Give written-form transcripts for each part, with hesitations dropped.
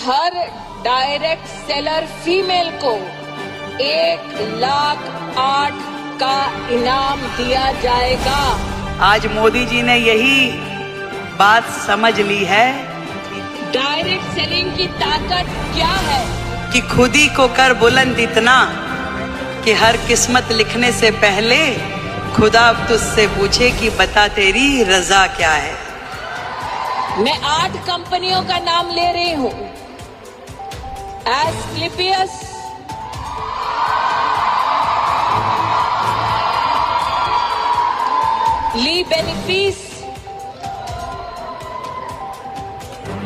हर direct seller female को 1,08,000 का इनाम दिया जाएगा। आज मोदी जी ने यही बात समझ ली है। डायरेक्ट सेलिंग की ताकत क्या है? कि खुद ही को कर बुलंद इतना कि हर किस्मत लिखने से पहले खुदा तुझसे पूछे कि बता तेरी रजा क्या है। मैं 8 कंपनियों का नाम ले रही हूं। एस्क्लेपियस, ली बेनिफिस,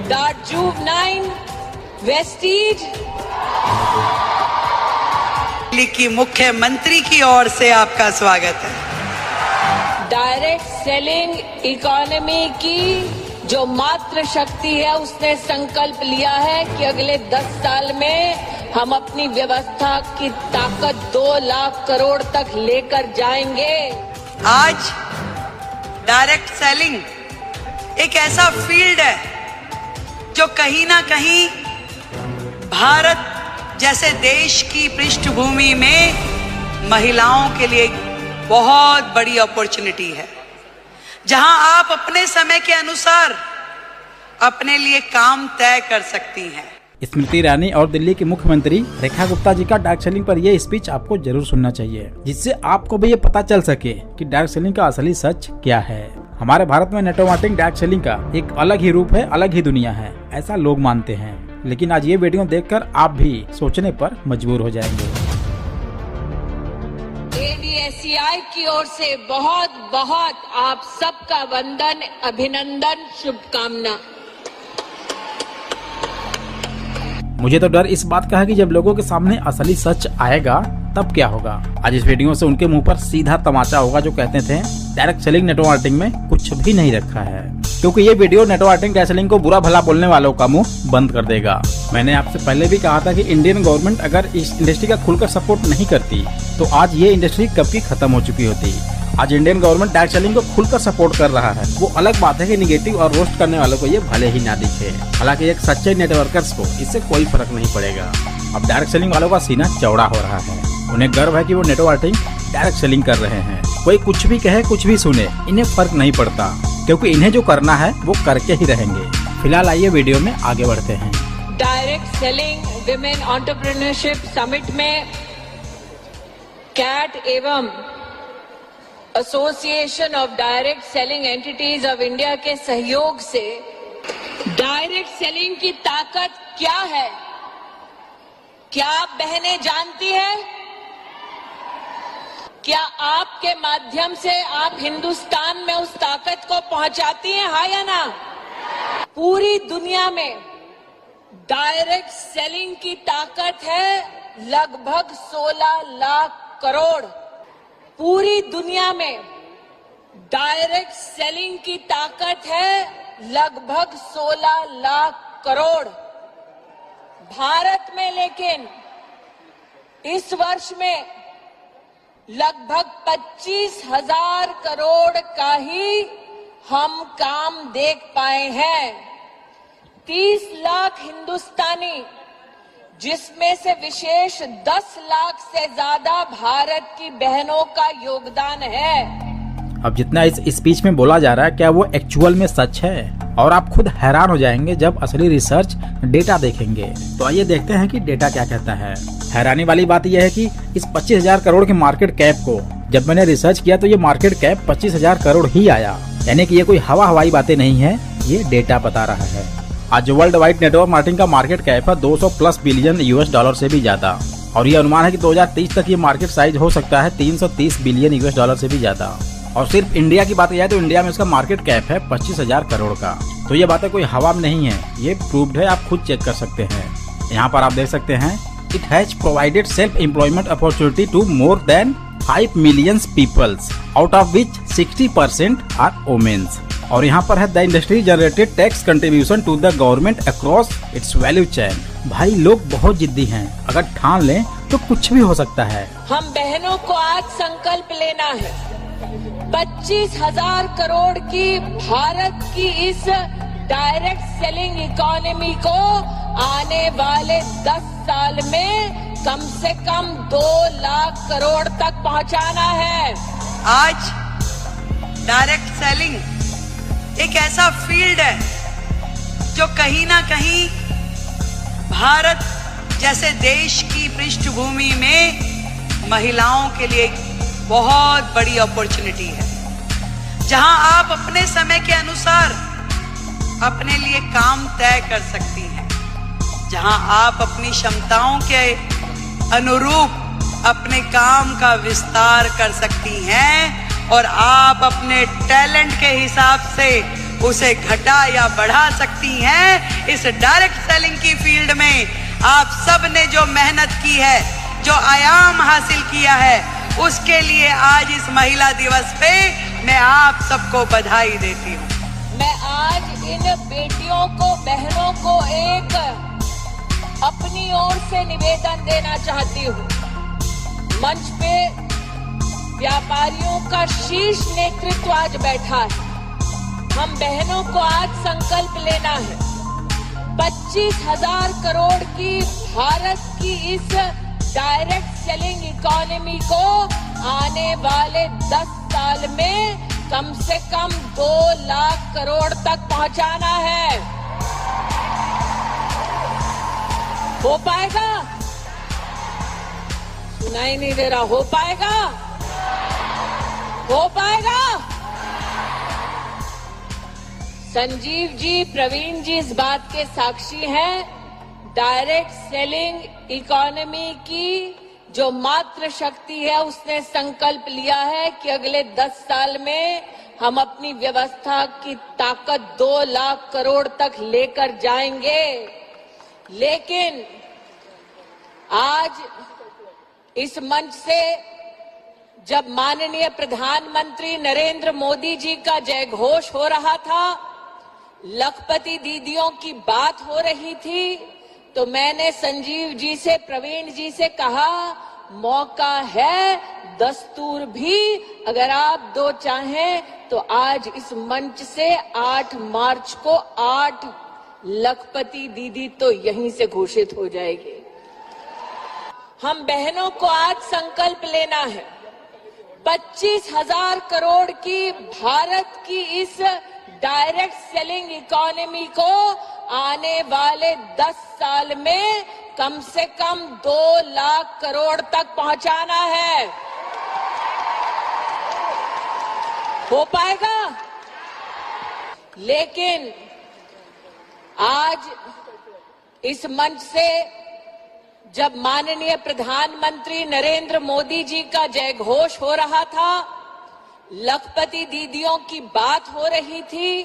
डार्जुव9, वेस्टीज। की मुख्यमंत्री की ओर से आपका स्वागत है। डायरेक्ट सेलिंग इकोनॉमी की जो मात्र शक्ति है, उसने संकल्प लिया है कि अगले 10 साल में हम अपनी व्यवस्था की ताकत 2 लाख करोड़ तक लेकर जाएंगे। आज डायरेक्ट सेलिंग एक ऐसा फील्ड है जो कहीं ना कहीं भारत जैसे देश की पृष्ठभूमि में महिलाओं के लिए बहुत बड़ी अपॉर्चुनिटी है, जहां आप अपने समय के अनुसार अपने लिए काम तय कर सकती हैं। स्मृति ईरानी और दिल्ली की मुख्यमंत्री रेखा गुप्ता जी का डायरेक्ट सेलिंग पर यह स्पीच आपको जरूर सुनना चाहिए, जिससे आपको भी ये पता चल सके कि डायरेक्ट सेलिंग का असली सच क्या है। हमारे भारत में नेटवर्क मार्केटिंग डायरेक्ट सेलिंग का एक अलग ही रूप है, अलग ही दुनिया है, ऐसा लोग मानते हैं। लेकिन आज ये वीडियो देखकर आप भी सोचने पर मजबूर हो जाएंगे। ADSCI की ओर से बहुत बहुत आप सबका वंदन, अभिनंदन, शुभकामना। मुझे तो डर इस बात का है कि जब लोगों के सामने असली सच आएगा तब क्या होगा। आज इस वीडियो से उनके मुंह पर सीधा तमाचा होगा जो कहते थे डायरेक्ट सेलिंग नेटवर्क मार्केटिंग में कुछ भी नहीं रखा है, क्योंकि ये video network marketing direct selling को बुरा भला बोलने वालों का मुंह बंद कर देगा। मैंने आपसे पहले भी कहा था कि इंडियन गवर्नमेंट अगर इस इंडस्ट्री का खुलकर सपोर्ट नहीं करती तो आज ये इंडस्ट्री कब की खत्म हो चुकी होती। आज इंडियन गवर्नमेंट डायरेक्ट सेलिंग को खुलकर सपोर्ट कर रहा है। वो अलग बात है कि निगेटिव और रोस्ट करने वालों को ये भले ही ना दिखे। हालांकि एक सच्चे नेटवर्कर्स को इससे कोई फर्क नहीं पड़ेगा। अब डायरेक्ट सेलिंग वालों का सीना चौड़ा हो रहा है। उन्हें गर्व है कि वो नेटवर्क मार्केटिंग डायरेक्ट सेलिंग कर रहे हैं। कोई कुछ भी कहे, कुछ भी सुने, इन्हें फर्क नहीं पड़ता, क्योंकि इन्हें जो करना है वो करके ही रहेंगे। फिलहाल आइए वीडियो में आगे बढ़ते हैं। Direct selling women entrepreneurship summit में कैट एवं association of direct selling entities of India के सहयोग से डायरेक्ट सेलिंग की ताकत क्या है, क्या आप बहनें जानती हैं? क्या आपके माध्यम से आप हिंदुस्तान में उस ताकत को पहुंचाती हैं, हाँ या ना? पूरी दुनिया में डायरेक्ट सेलिंग की ताकत है लगभग 16 लाख करोड़। पूरी दुनिया में डायरेक्ट सेलिंग की ताकत है लगभग 16 लाख करोड़। भारत में लेकिन इस वर्ष में लगभग 25,000 करोड़ का ही हम काम देख पाए हैं। 30 लाख हिंदुस्तानी, जिसमें से विशेष 10 लाख से ज्यादा भारत की बहनों का योगदान है। अब जितना इस स्पीच में बोला जा रहा है, क्या वो एक्चुअल में सच है? और आप खुद हैरान हो जाएंगे जब असली रिसर्च डेटा देखेंगे। तो आइए देखते हैं कि डेटा क्या कहता है। हैरानी वाली बात यह है कि इस 25,000 करोड़ के मार्केट कैप को जब मैंने रिसर्च किया तो ये मार्केट कैप 25,000 करोड़ ही आया। यानी कि ये कोई हवाई बातें नहीं है, ये डेटा बता रहा है। आज वर्ल्ड वाइड नेटवर्क मार्केटिंग का मार्केट कैप है 200+ बिलियन US डॉलर से भी ज्यादा, और ये अनुमान है कि 2030 तक ये मार्केट साइज हो सकता है 330 बिलियन US से भी ज्यादा। और सिर्फ इंडिया की बात यह तो इंडिया में इसका मार्केट कैप है 25,000 करोड़ का। तो ये बातें कोई हवा में नहीं है, ये प्रूव्ड है, आप खुद चेक कर सकते हैं। यहाँ पर आप देख सकते हैं, it has provided self employment opportunity to more than 5 million peoples, out of which 60% are womens. और यहाँ पर है the industry generated tax contribution to the government across its value chain. भाई लोग बहुत जिद्दी हैं, अगर ठान लें तो कुछ भी हो सकता है। हम बहनों को आज संकल्प लेना है 25,000 करोड़ की भारत की इस डायरेक्ट सेलिंग इकोनॉमी को आने वाले 10 साल में कम से कम 2 लाख करोड़ तक पहुंचाना है। आज डायरेक्ट सेलिंग एक ऐसा फील्ड है जो कहीं ना कहीं भारत जैसे देश की पृष्ठभूमि में महिलाओं के लिए बहुत बड़ी अपॉर्चुनिटी है, जहां आप अपने समय के अनुसार अपने लिए काम तय कर सकती हैं, जहां आप अपनी क्षमताओं के अनुरूप अपने काम का विस्तार कर सकती हैं और आप अपने टैलेंट के हिसाब से उसे घटा या बढ़ा सकती हैं। इस डायरेक्ट सेलिंग की फील्ड में आप सब ने जो मेहनत की है, जो आयाम हासिल किया है, उसके लिए आज इस महिला दिवस पे मैं आप सबको बधाई देती हूँ। मैं आज इन बेटियों को, बहनों को एक अपनी ओर से निवेदन देना चाहती हूँ। मंच पे व्यापारियों का शीर्ष नेतृत्व आज बैठा है। हम बहनों को आज संकल्प लेना है, 25,000 करोड़ की भारत की इस डायरेक्ट सेलिंग इकोनॉमी को आने वाले 10 साल में कम से कम 2 लाख करोड़ तक पहुंचाना है। हो पाएगा? सुनाई नहीं दे रहा। हो पाएगा? हो पाएगा? संजीव जी, प्रवीण जी इस बात के साक्षी हैं। डायरेक्ट सेलिंग इकोनॉमी की जो मात्र शक्ति है, उसने संकल्प लिया है कि अगले 10 साल में हम अपनी व्यवस्था की ताकत 2 लाख करोड़ तक लेकर जाएंगे। लेकिन आज इस मंच से जब माननीय प्रधानमंत्री नरेंद्र मोदी जी का जय घोष हो रहा था, लखपति दीदियों की बात हो रही थी, तो मैंने संजीव जी से, प्रवीण जी से कहा, मौका है, दस्तूर भी, अगर आप 2 चाहें तो आज इस मंच से 8 मार्च को 8 लखपति दीदी तो यहीं से घोषित हो जाएगी। हम बहनों को आज संकल्प लेना है, 25,000 करोड़ की भारत की इस डायरेक्ट सेलिंग इकोनॉमी को आने वाले 10 साल में कम से कम 2 लाख करोड़ तक पहुंचाना है। हो पाएगा? लेकिन आज इस मंच से जब माननीय प्रधानमंत्री नरेंद्र मोदी जी का जय घोष हो रहा था, लखपति दीदियों की बात हो रही थी,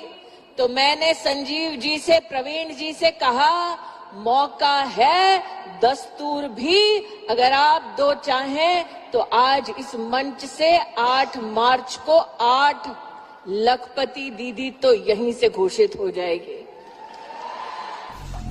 तो मैंने संजीव जी से, प्रवीण जी से कहा, मौका है, दस्तूर भी, अगर आप 2 चाहें तो आज इस मंच से 8 मार्च को 8 लखपति दीदी तो यहीं से घोषित हो जाएगी।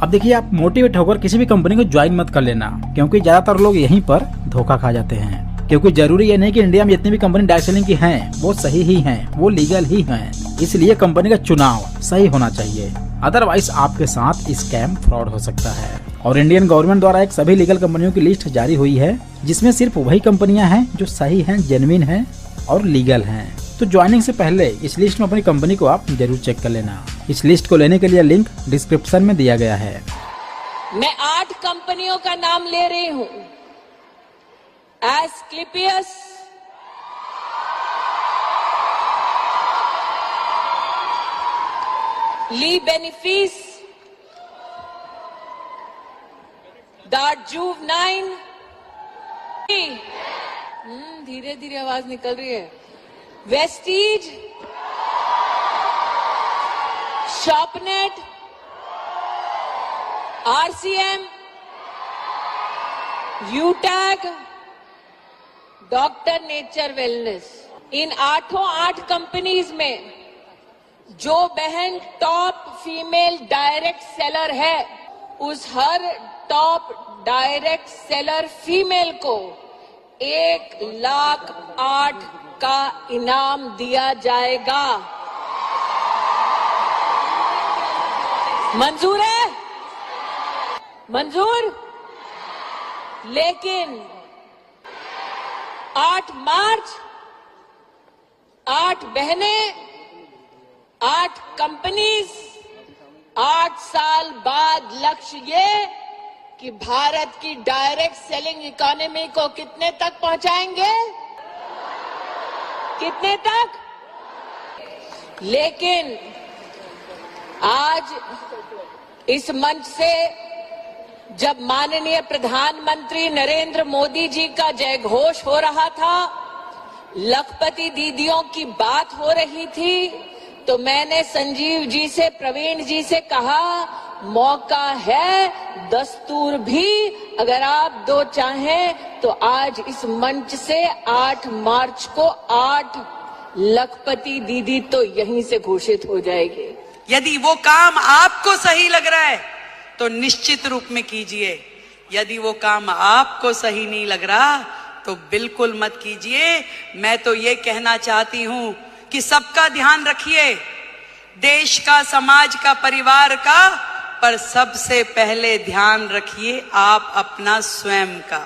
अब देखिए, आप मोटिवेट होकर किसी भी कंपनी को ज्वाइन मत कर लेना, क्योंकि ज्यादातर लोग यहीं पर धोखा खा जाते हैं। क्योंकि जरूरी ये नहीं कि इंडिया में जितनी भी कंपनी डायरेक्ट सेलिंग की हैं, वो सही ही हैं, वो लीगल ही हैं। इसलिए कंपनी का चुनाव सही होना चाहिए, अदरवाइज आपके साथ स्कैम, फ्रॉड हो सकता है। और इंडियन गवर्नमेंट द्वारा एक सभी लीगल कंपनियों की लिस्ट जारी हुई है, जिसमें सिर्फ वही कंपनियां हैं जो सही हैं, जेन्युइन हैं और लीगल हैं। तो ज्वाइनिंग से पहले इस लिस्ट में अपनी कंपनी को आप जरूर चेक कर लेना। इस लिस्ट को लेने के लिए लिंक डिस्क्रिप्शन में दिया गया है। मैं 8 कंपनियों का नाम ले रही हूं। एस्क्लेपियस, ली बेनिफिस, दार्जुवनाइन, धीरे धीरे आवाज निकल रही है, Vestige, Shopnet, RCM, Utag, Doctor Nature Wellness. इन 8 कंपनीज में जो बहन टॉप फीमेल डायरेक्ट सेलर है, उस हर टॉप डायरेक्ट सेलर फीमेल को 1,08,000 का इनाम दिया जाएगा। मंजूर है? मंजूर? लेकिन 8 मार्च 8 बहनें, 8 कंपनीज, 8 साल बाद लक्ष्य ये कि भारत की डायरेक्ट सेलिंग इकोनॉमी को कितने तक पहुंचाएंगे? कितने तक? लेकिन आज इस मंच से जब माननीय प्रधानमंत्री नरेंद्र मोदी जी का जयघोष हो रहा था, लखपति दीदियों की बात हो रही थी, तो मैंने संजीव जी से, प्रवीण जी से कहा, मौका है, दस्तूर भी अगर आप दो चाहें तो आज इस मंच से 8 मार्च को 8 लखपति दीदी तो यहीं से घोषित हो जाएगी। यदि वो काम आपको सही लग रहा है तो निश्चित रूप में कीजिए। यदि वो काम आपको सही नहीं लग रहा तो बिल्कुल मत कीजिए। मैं तो ये कहना चाहती हूं कि सबका ध्यान रखिए, देश का, समाज का, परिवार का, पर सबसे पहले ध्यान रखिए आप अपना स्वयं का।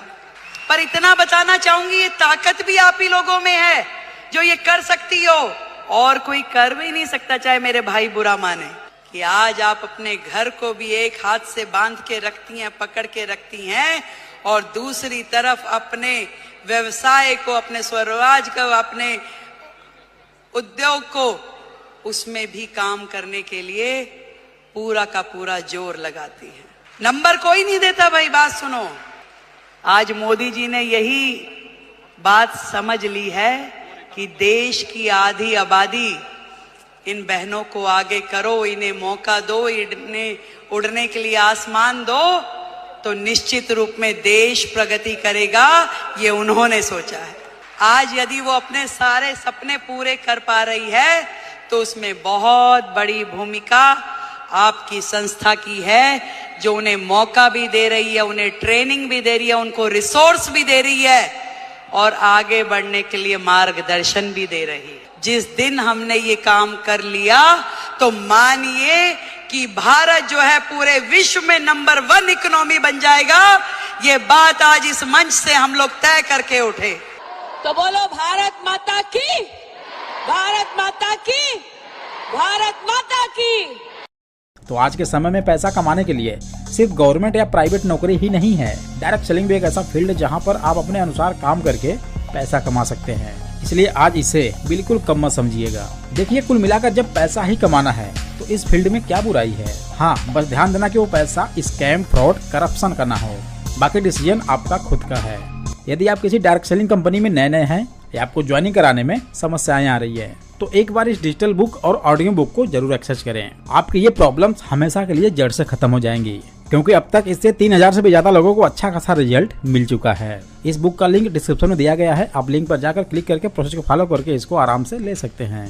पर इतना बताना चाहूंगी, ये ताकत भी आप ही लोगों में है जो ये कर सकती हो, और कोई कर भी नहीं सकता, चाहे मेरे भाई बुरा माने, कि आज आप अपने घर को भी एक हाथ से बांध के रखती हैं, पकड़ के रखती हैं, और दूसरी तरफ अपने व्यवसाय को, अपने स्वरोजगार को, अपने उद्योग को, उसमें भी काम करने के लिए पूरा का पूरा जोर लगाती है। नंबर कोई नहीं देता भाई, बात सुनो। आज मोदी जी ने यही बात समझ ली है कि देश की आधी आबादी, इन बहनों को आगे करो, इन्हें मौका दो, इन्हें उड़ने के लिए आसमान दो, तो निश्चित रूप में देश प्रगति करेगा। ये उन्होंने सोचा है। आज यदि वो अपने सारे सपने पूरे कर पा रही है तो उसमें बहुत बड़ी भूमिका आपकी संस्था की है, जो उन्हें मौका भी दे रही है, उन्हें ट्रेनिंग भी दे रही है, उनको रिसोर्स भी दे रही है, और आगे बढ़ने के लिए मार्गदर्शन भी दे रही है। जिस दिन हमने ये काम कर लिया तो मानिए कि भारत जो है पूरे विश्व में नंबर 1 इकोनॉमी बन जाएगा। ये बात आज इस मंच से हम लोग तय करके उठे। तो बोलो भारत माता की, भारत माता की, भारत माता की। तो आज के समय में पैसा कमाने के लिए सिर्फ गवर्नमेंट या प्राइवेट नौकरी ही नहीं है, डायरेक्ट सेलिंग भी एक ऐसा फील्ड है जहां पर आप अपने अनुसार काम करके पैसा कमा सकते हैं। इसलिए आज इसे बिल्कुल कम मत समझिएगा। देखिए, कुल मिलाकर जब पैसा ही कमाना है तो इस फील्ड में क्या बुराई है। हाँ, बस ध्यान देना कि वो पैसा स्कैम, फ्रॉड, करप्शन का ना हो। बाकी डिसीजन आपका खुद का है। यदि आप किसी डायरेक्ट सेलिंग कंपनी में नए हैं या आपको ज्वाइनिंग कराने में समस्याएं आ रही है तो एक बार इस डिजिटल बुक और ऑडियो बुक को जरूर एक्सेस करें। आपकी ये प्रॉब्लम्स हमेशा के लिए जड़ से खत्म हो जाएंगी, क्योंकि अब तक इससे 3000 से भी ज्यादा लोगों को अच्छा खासा रिजल्ट मिल चुका है। इस बुक का लिंक डिस्क्रिप्शन में दिया गया है, आप लिंक पर जाकर क्लिक करके प्रोसेस को फॉलो करके इसको आराम से ले सकते हैं।